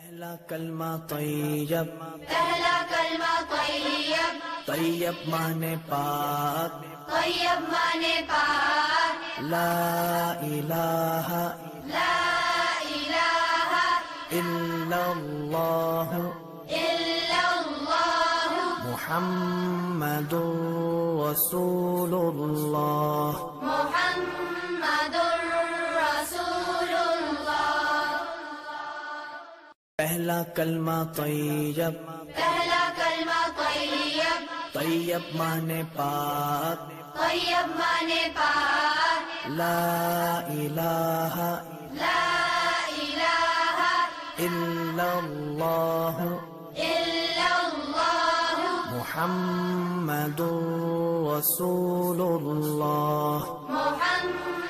پہلا کلمہ طیب، پہلا کلمہ طیب، طیب مانے پاک، طیب مانے پاک، لا الہ لا الہ الا اللہ الا اللہ محمد رسول اللہ۔ محمد رسول اللہ۔ پہلا کلمہ طیب، پہلا کلمہ طیب، طیب مانے پاک، طیب مانے پاک، لا الہ لا الہ الا اللہ الا اللہ محمد رسول اللہ۔ محمد